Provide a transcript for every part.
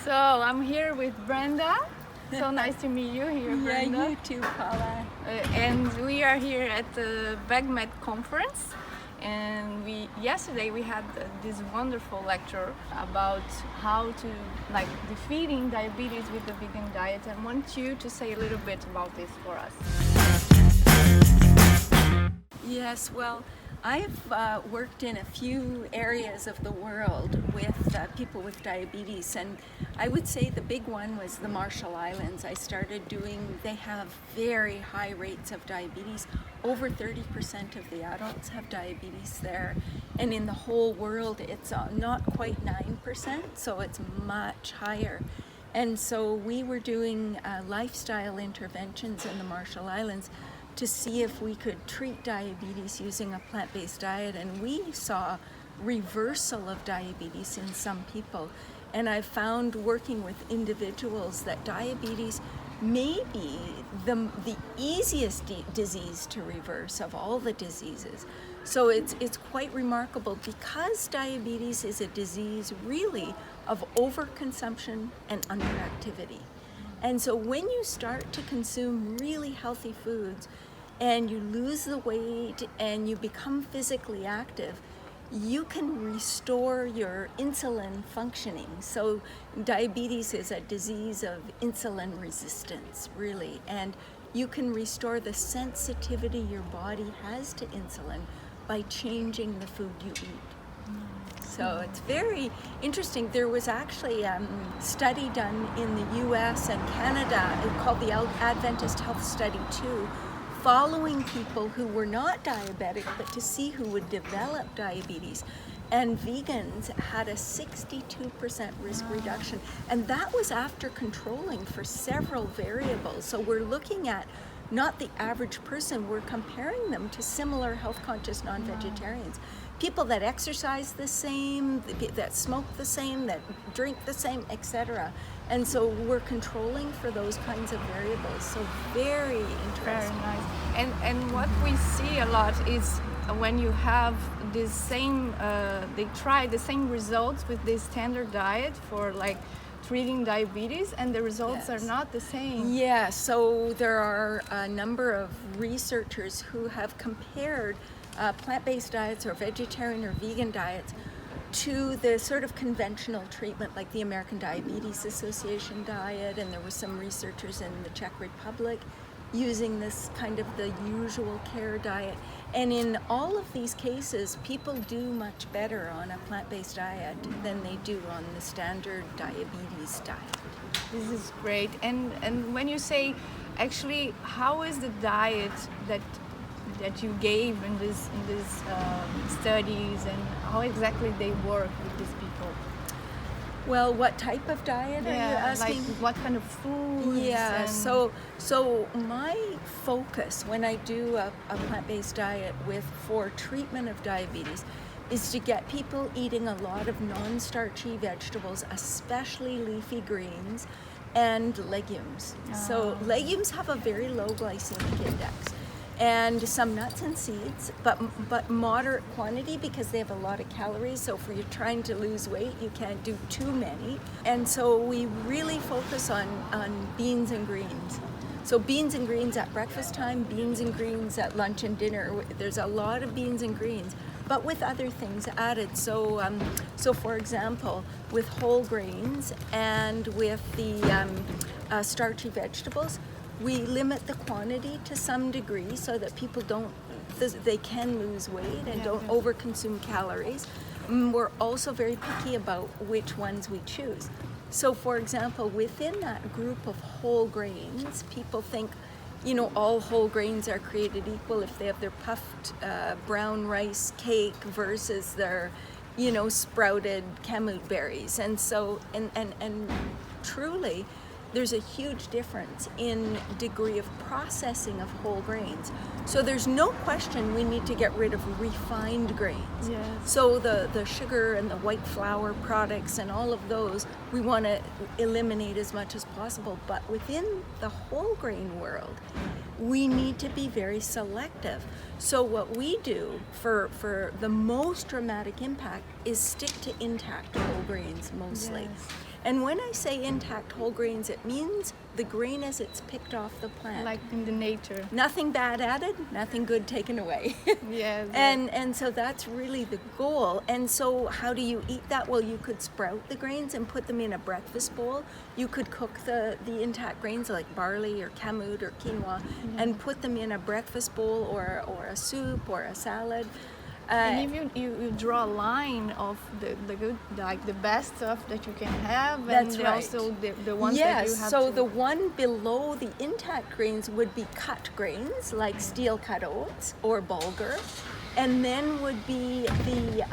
So I'm here with Brenda. So nice to meet you here, Brenda. Yeah, you too, Paula. And we are here at the VegMed Conference. And yesterday we had this wonderful lecture about how to defeating diabetes with the vegan diet. I want you to say a little bit about this for us. Yes, well, I've worked in a few areas of the world with people with diabetes, and I would say the big one was the Marshall Islands. They have very high rates of diabetes. Over 30% of the adults have diabetes there, and in the whole world it's not quite 9%, so it's much higher. And so we were doing lifestyle interventions in the Marshall Islands to see if we could treat diabetes using a plant-based diet, and we saw reversal of diabetes in some people. And I found working with individuals that diabetes may be the easiest disease to reverse of all the diseases. So it's quite remarkable because diabetes is a disease really of overconsumption and underactivity. And so when you start to consume really healthy foods and you lose the weight and you become physically active, you can restore your insulin functioning. So diabetes is a disease of insulin resistance, really, and you can restore the sensitivity your body has to insulin by changing the food you eat. So it's very interesting. There was actually a study done in the US and Canada called the Adventist Health Study 2, following people who were not diabetic, but to see who would develop diabetes. And vegans had a 62% risk reduction. And that was after controlling for several variables. So we're looking at not the average person, we're comparing them to similar health conscious non-vegetarians. People that exercise the same, that smoke the same, that drink the same, etc. And so we're controlling for those kinds of variables. So very interesting. Very nice. And what we see a lot is when you have this same, they try the same results with this standard diet for treating diabetes, and the results Yes. are not the same. Yeah, so there are a number of researchers who have compared plant-based diets or vegetarian or vegan diets to the sort of conventional treatment like the American Diabetes Association diet, and there were some researchers in the Czech Republic using this kind of the usual care diet. And in all of these cases, people do much better on a plant-based diet than they do on the standard diabetes diet. This is great. And when you say, actually, how is the diet that you gave in these studies, and how exactly they work with these people? Well, what type of diet are you asking? Like what kind of foods? Yeah, and so my focus when I do a plant-based diet for treatment of diabetes is to get people eating a lot of non-starchy vegetables, especially leafy greens and legumes. So legumes have a very low glycemic index, and some nuts and seeds, but moderate quantity because they have a lot of calories. So if you're trying to lose weight, you can't do too many. And so we really focus on beans and greens. So beans and greens at breakfast time, beans and greens at lunch and dinner. There's a lot of beans and greens, but with other things added. So for example, with whole grains and with the starchy vegetables, we limit the quantity to some degree so that people they can lose weight and don't overconsume calories. We're also very picky about which ones we choose. So for example, within that group of whole grains, people think, all whole grains are created equal if they have their puffed brown rice cake versus their, sprouted kamut berries. And so, and truly, there's a huge difference in degree of processing of whole grains. So there's no question we need to get rid of refined grains. Yes. So the sugar and the white flour products and all of those, we want to eliminate as much as possible. But within the whole grain world, we need to be very selective. So what we do for the most dramatic impact is stick to intact whole grains mostly. Yes. And when I say intact whole grains, it means the grain as it's picked off the plant. Like in the nature. Nothing bad added, nothing good taken away. Yes. And so that's really the goal. And so how do you eat that? Well, you could sprout the grains and put them in a breakfast bowl. You could cook the intact grains like barley or kamut or quinoa and put them in a breakfast bowl or a soup or a salad. And if you draw a line of the good, like the best stuff that you can have, That's and right. also the ones that you have so to... the one below the intact grains would be cut grains like steel cut oats or bulgur, and then would be the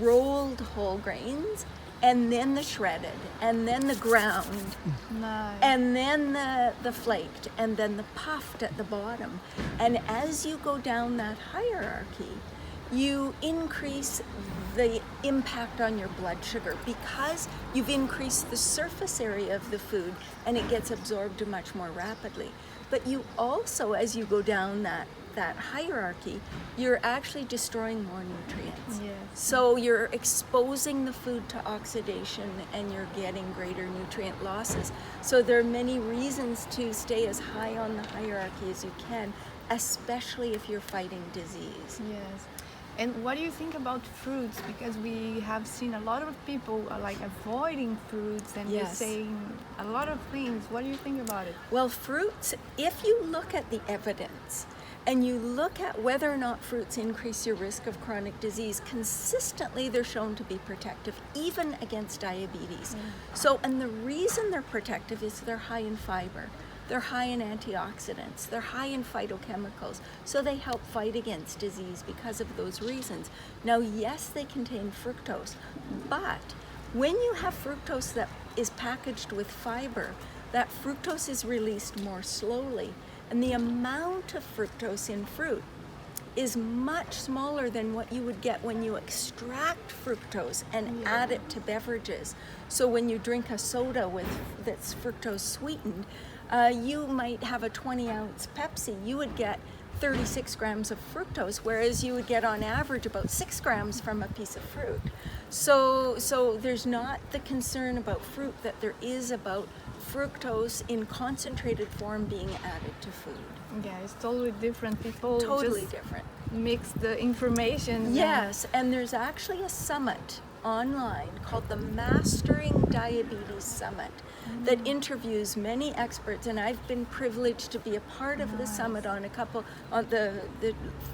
rolled whole grains, and then the shredded, and then the ground, Nice. and then the flaked, and then the puffed at the bottom. And as you go down that hierarchy, you increase the impact on your blood sugar because you've increased the surface area of the food and it gets absorbed much more rapidly. But you also, as you go down that hierarchy, you're actually destroying more nutrients. Yes. So you're exposing the food to oxidation and you're getting greater nutrient losses. So there are many reasons to stay as high on the hierarchy as you can, especially if you're fighting disease. Yes. And what do you think about fruits? Because we have seen a lot of people like avoiding fruits and they're Yes. saying a lot of things. What do you think about it? Well, fruits, if you look at the evidence and you look at whether or not fruits increase your risk of chronic disease, consistently they're shown to be protective, even against diabetes. So, and the reason they're protective is they're high in fiber. They're high in antioxidants, they're high in phytochemicals, so they help fight against disease because of those reasons. Now, yes, they contain fructose, but when you have fructose that is packaged with fiber, that fructose is released more slowly, and the amount of fructose in fruit is much smaller than what you would get when you extract fructose and add it to beverages. So when you drink a soda that's fructose sweetened, you might have a 20-ounce Pepsi. You would get 36 grams of fructose, whereas you would get on average about 6 grams from a piece of fruit. So there's not the concern about fruit that there is about fructose in concentrated form being added to food. Yeah, it's totally different. People Totally just different. mix the information. Yes, and there's actually a summit online called the Mastering Diabetes Summit that interviews many experts, and I've been privileged to be a part of the summit on the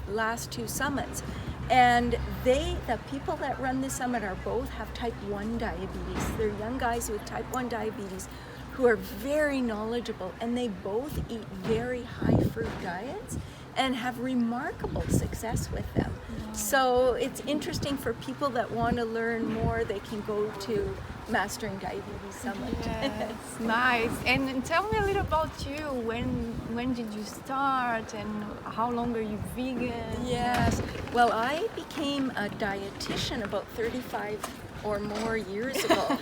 last 2 summits. And the people that run the summit are both have type 1 diabetes. They're young guys with type 1 diabetes who are very knowledgeable, and they both eat very high fruit diets and have remarkable success with them. So it's interesting for people that want to learn more, they can go to Mastering Diabetes Summit. Yes, nice. And tell me a little about you. When did you start and how long are you vegan? Yes, well, I became a dietitian about 35 or more years ago,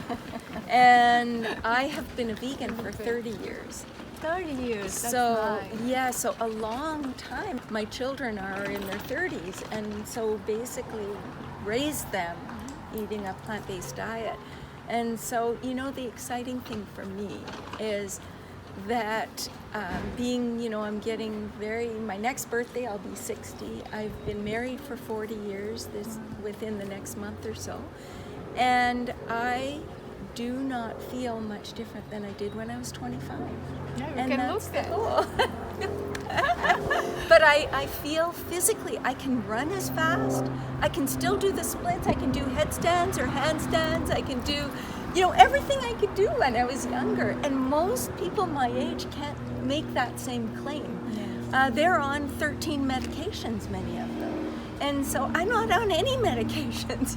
and I have been a vegan for 30 years. 30 years, that's So nice. yeah, so a long time. My children are in their 30s, and so basically raised them eating a plant-based diet. And so, you know, the exciting thing for me is that I'm getting my next birthday, I'll be 60. I've been married for 40 years within the next month or so. And I do not feel much different than I did when I was 25. Yeah, you And can that's look the it. goal. But I feel physically, I can run as fast, I can still do the splits, I can do headstands or handstands, I can do, everything I could do when I was younger. And most people my age can't make that same claim. They're on 13 medications, many of them. And so I'm not on any medications.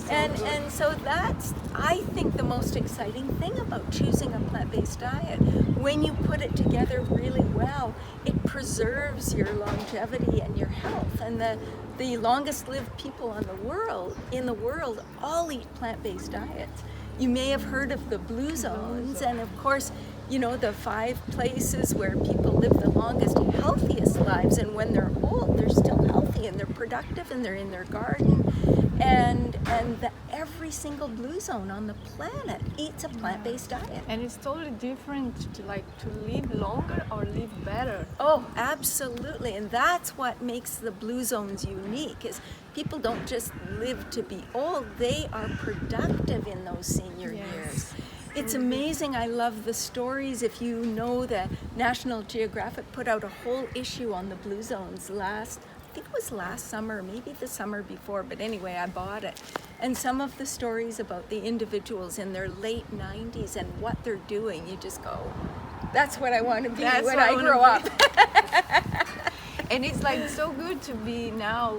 And so that's, I think, the most exciting thing about choosing a plant-based diet. When you put it together really well, it preserves your longevity and your health. And the longest lived people in the world all eat plant-based diets. You may have heard of the blue zones, and of course, the 5 places where people live the longest, healthiest lives, and when they're old, they're still healthy and they're productive and they're in their garden. And every single blue zone on the planet eats a plant-based diet. And it's totally different to live longer or live better. Oh, absolutely. And that's what makes the blue zones unique, is people don't just live to be old, they are productive in those senior years. It's amazing. I love the stories. If you know, the National Geographic put out a whole issue on the blue zones I think it was last summer, maybe the summer before, but anyway, I bought it. And some of the stories about the individuals in their late 90s and what they're doing, you just go, that's what I want to be when I grow up. And it's so good to be now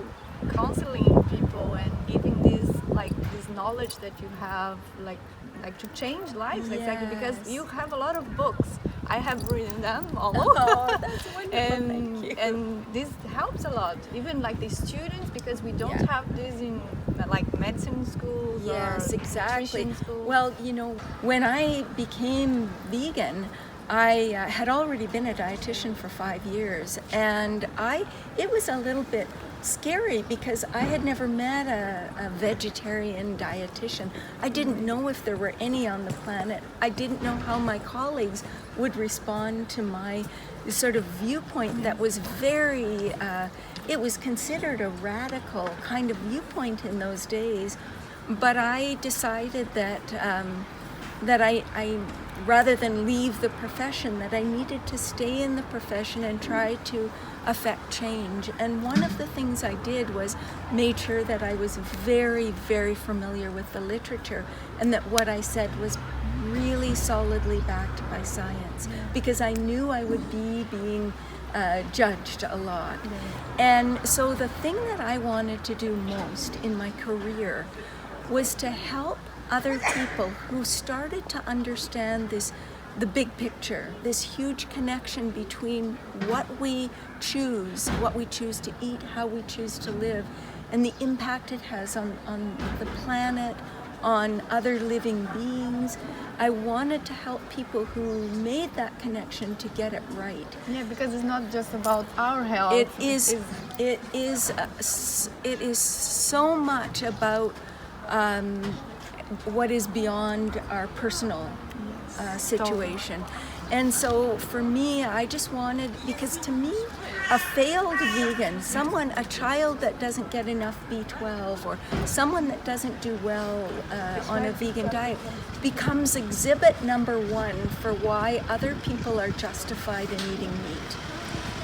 counseling people and giving this knowledge that you have, to change lives. Yes. Exactly, because you have a lot of books. I have written them all. Oh, that's wonderful. Thank you. And this helps a lot, even the students, because we don't have this in medicine schools. Yes, or exactly. nutrition schools. Well, when I became vegan, I had already been a dietitian for 5 years, and it was a little bit scary because I had never met a vegetarian dietitian. I didn't know if there were any on the planet. I didn't know how my colleagues would respond to my sort of viewpoint that was very, it was considered a radical kind of viewpoint in those days. But I decided that I rather than leave the profession, that I needed to stay in the profession and try to affect change. And one of the things I did was made sure that I was very, very familiar with the literature, and that what I said was really solidly backed by science, because I knew I would be being judged a lot. And so the thing that I wanted to do most in my career was to help other people who started to understand the big picture, this huge connection between what we choose to eat, how we choose to live, and the impact it has on the planet, on other living beings. I wanted to help people who made that connection to get it right. Yeah, because it's not just about our health. It is so much about what is beyond our personal situation. And so for me, I just wanted, because to me, a failed vegan, a child that doesn't get enough B12, or someone that doesn't do well on a vegan diet, becomes exhibit number one for why other people are justified in eating meat.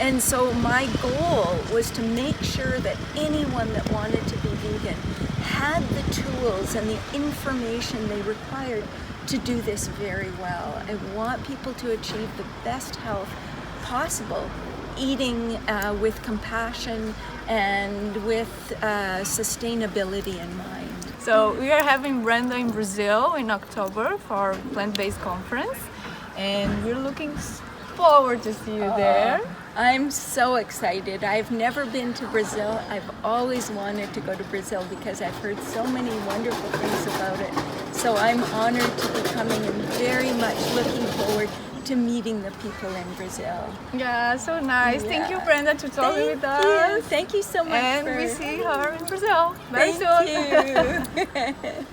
And so my goal was to make sure that anyone that wanted to be vegan had the tools and the information they required to do this very well. I want people to achieve the best health possible, eating with compassion and with sustainability in mind. So we are having Brenda in Brazil in October for our plant-based conference, and we're looking forward to see you there. I'm so excited. I've never been to Brazil. I've always wanted to go to Brazil because I've heard so many wonderful things about it. So I'm honored to be coming and very much looking forward to meeting the people in Brazil. Yeah, so nice. Thank you, Brenda, to talk with us. Thank you so much. And we see her in Brazil very soon. Thank you.